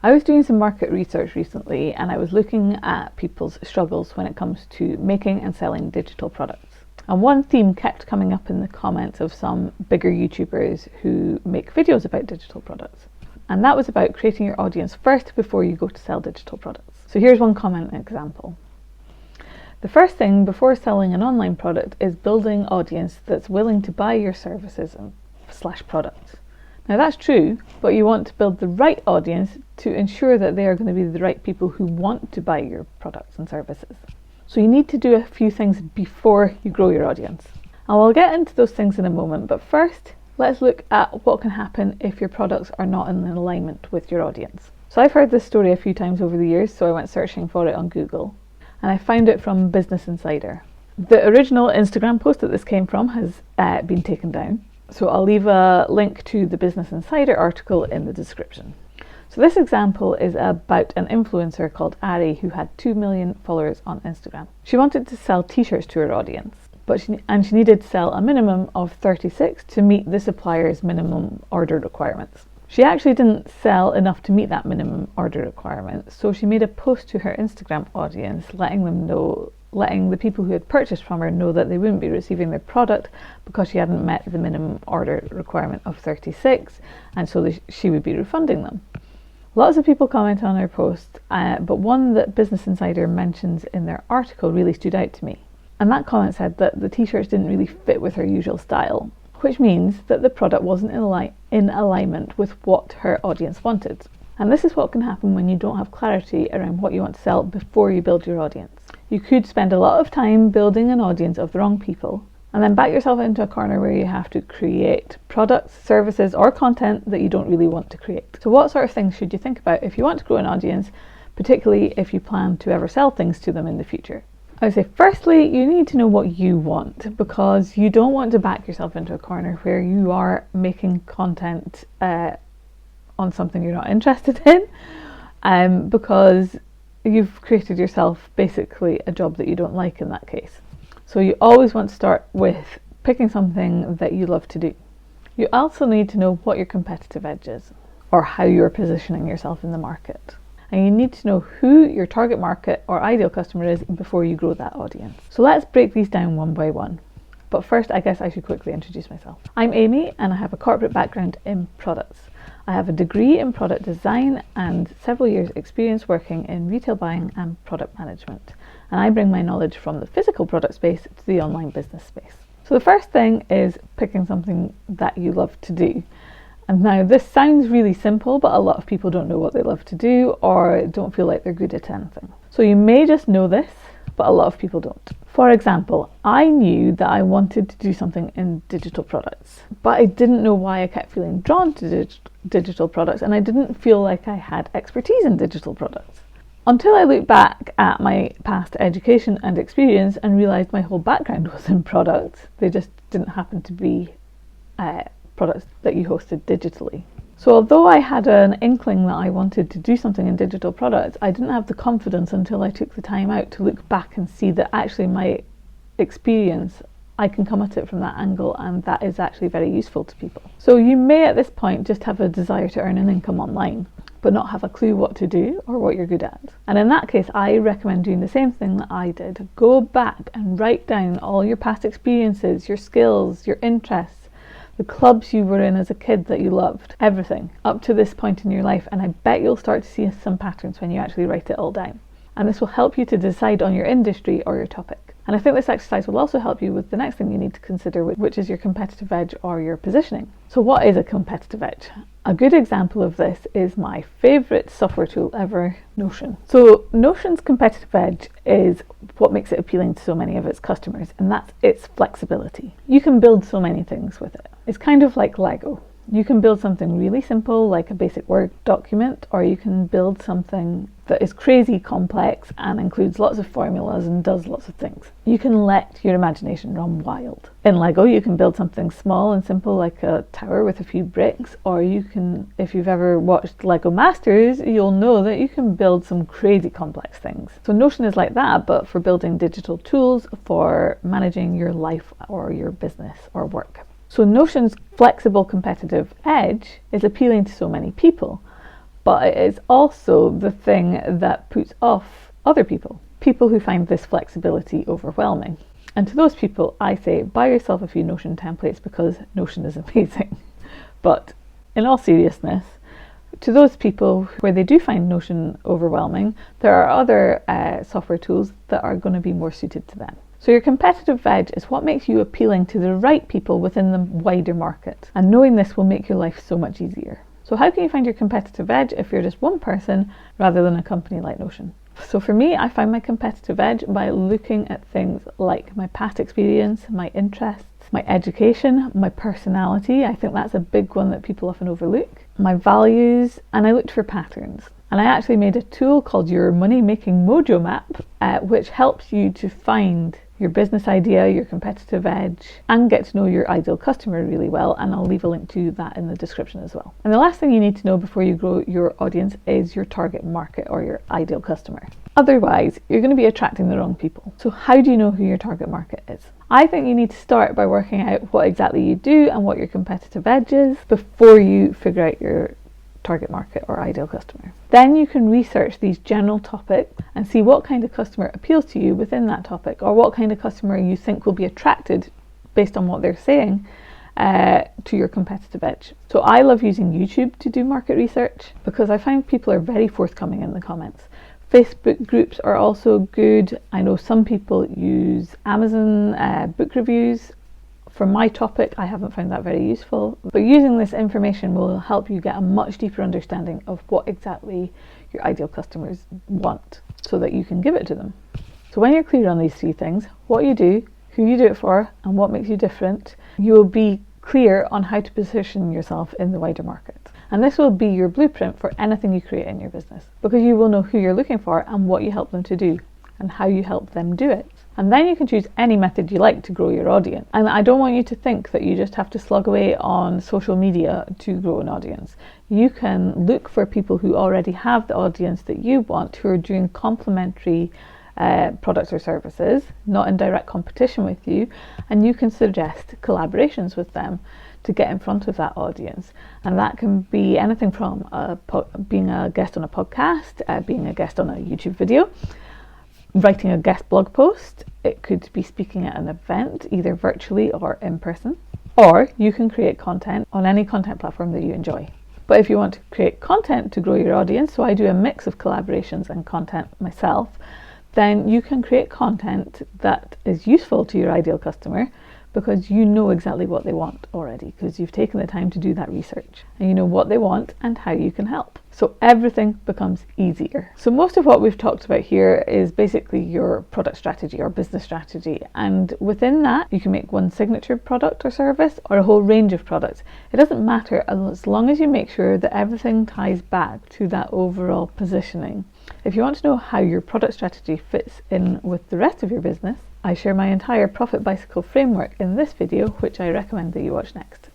I was doing some market research recently and I was looking at people's struggles when it comes to making and selling digital products. And one theme kept coming up in the comments of some bigger YouTubers who make videos about digital products. And that was about creating your audience first before you go to sell digital products. So here's one comment example. The first thing before selling an online product is building an audience that's willing to buy your services and / products. Now that's true, but you want to build the right audience to ensure that they are going to be the right people who want to buy your products and services. So you need to do a few things before you grow your audience. And we'll get into those things in a moment, but first, let's look at what can happen if your products are not in alignment with your audience. So I've heard this story a few times over the years, so I went searching for it on Google, and I found it from Business Insider. The original Instagram post that this came from has been taken down. So I'll leave a link to the Business Insider article in the description. So this example is about an influencer called Ari who had 2 million followers on Instagram. She wanted to sell t-shirts to her audience, but she needed to sell a minimum of 36 to meet the supplier's minimum order requirements. She actually didn't sell enough to meet that minimum order requirement, so she made a post to her Instagram audience letting the people who had purchased from her know that they wouldn't be receiving their product because she hadn't met the minimum order requirement of 36, and so she would be refunding them. Lots of people comment on her post, but one that Business Insider mentions in their article really stood out to me. And that comment said that the t-shirts didn't really fit with her usual style, which means that the product wasn't in alignment with what her audience wanted. And this is what can happen when you don't have clarity around what you want to sell before you build your audience. You could spend a lot of time building an audience of the wrong people and then back yourself into a corner where you have to create products, services, or content that you don't really want to create. So what sort of things should you think about if you want to grow an audience, particularly if you plan to ever sell things to them in the future? I would say firstly, you need to know what you want, because you don't want to back yourself into a corner where you are making content on something you're not interested in, because you've created yourself basically a job that you don't like in that case. So you always want to start with picking something that you love to do. You also need to know what your competitive edge is, or how you're positioning yourself in the market. And you need to know who your target market or ideal customer is before you grow that audience. So let's break these down one by one. But first, I guess I should quickly introduce myself. I'm Amy, and I have a corporate background in products. I have a degree in product design and several years experience working in retail buying and product management. And I bring my knowledge from the physical product space to the online business space. So the first thing is picking something that you love to do. And now this sounds really simple, but a lot of people don't know what they love to do or don't feel like they're good at anything. So you may just know this, but a lot of people don't. For example, I knew that I wanted to do something in digital products, but I didn't know why I kept feeling drawn to digital products, and I didn't feel like I had expertise in digital products. Until I looked back at my past education and experience and realised my whole background was in products. They just didn't happen to be products that you hosted digitally. So although I had an inkling that I wanted to do something in digital products, I didn't have the confidence until I took the time out to look back and see that actually my experience, I can come at it from that angle, and that is actually very useful to people. So you may at this point just have a desire to earn an income online, but not have a clue what to do or what you're good at. And in that case, I recommend doing the same thing that I did. Go back and write down all your past experiences, your skills, your interests, the clubs you were in as a kid that you loved, everything up to this point in your life, and I bet you'll start to see some patterns when you actually write it all down. And this will help you to decide on your industry or your topic. And I think this exercise will also help you with the next thing you need to consider, which is your competitive edge or your positioning. So what is a competitive edge? A good example of this is my favourite software tool ever, Notion. So Notion's competitive edge is what makes it appealing to so many of its customers, and that's its flexibility. You can build so many things with it. It's kind of like Lego. You can build something really simple like a basic Word document, or you can build something that is crazy complex and includes lots of formulas and does lots of things. You can let your imagination run wild. In Lego, you can build something small and simple like a tower with a few bricks, or you can, if you've ever watched Lego Masters, you'll know that you can build some crazy complex things. So Notion is like that, but for building digital tools for managing your life or your business or work. So Notion's flexible competitive edge is appealing to so many people, but it is also the thing that puts off other people who find this flexibility overwhelming. And to those people, I say, buy yourself a few Notion templates because Notion is amazing. But in all seriousness, to those people where they do find Notion overwhelming, there are other software tools that are going to be more suited to them. So your competitive edge is what makes you appealing to the right people within the wider market. And knowing this will make your life so much easier. So how can you find your competitive edge if you're just one person rather than a company like Notion? So for me, I find my competitive edge by looking at things like my past experience, my interests, my education, my personality. I think that's a big one that people often overlook. My values, and I looked for patterns. And I actually made a tool called your Money Making Mojo Map, which helps you to find your business idea, your competitive edge, and get to know your ideal customer really well. And I'll leave a link to that in the description as well. And the last thing you need to know before you grow your audience is your target market or your ideal customer. Otherwise, you're going to be attracting the wrong people. So how do you know who your target market is? I think you need to start by working out what exactly you do and what your competitive edge is before you figure out your target market or ideal customer. Then you can research these general topics and see what kind of customer appeals to you within that topic, or what kind of customer you think will be attracted based on what they're saying to your competitive edge. So I love using YouTube to do market research because I find people are very forthcoming in the comments. Facebook groups are also good. I know some people use Amazon book reviews. For my topic, I haven't found that very useful, but using this information will help you get a much deeper understanding of what exactly your ideal customers want so that you can give it to them. So when you're clear on these three things, what you do, who you do it for, and what makes you different, you will be clear on how to position yourself in the wider market. And this will be your blueprint for anything you create in your business, because you will know who you're looking for and what you help them to do and how you help them do it. And then you can choose any method you like to grow your audience. And I don't want you to think that you just have to slug away on social media to grow an audience. You can look for people who already have the audience that you want, who are doing complementary products or services, not in direct competition with you, and you can suggest collaborations with them to get in front of that audience. And that can be anything from being a guest on a podcast, being a guest on a YouTube video, writing a guest blog post. It could be speaking at an event, either virtually or in person, or you can create content on any content platform that you enjoy. But if you want to create content to grow your audience, so I do a mix of collaborations and content myself, then you can create content that is useful to your ideal customer because you know exactly what they want already, because you've taken the time to do that research and you know what they want and how you can help. So everything becomes easier. So most of what we've talked about here is basically your product strategy or business strategy. And within that, you can make one signature product or service or a whole range of products. It doesn't matter as long as you make sure that everything ties back to that overall positioning. If you want to know how your product strategy fits in with the rest of your business, I share my entire Profit Bicycle framework in this video, which I recommend that you watch next.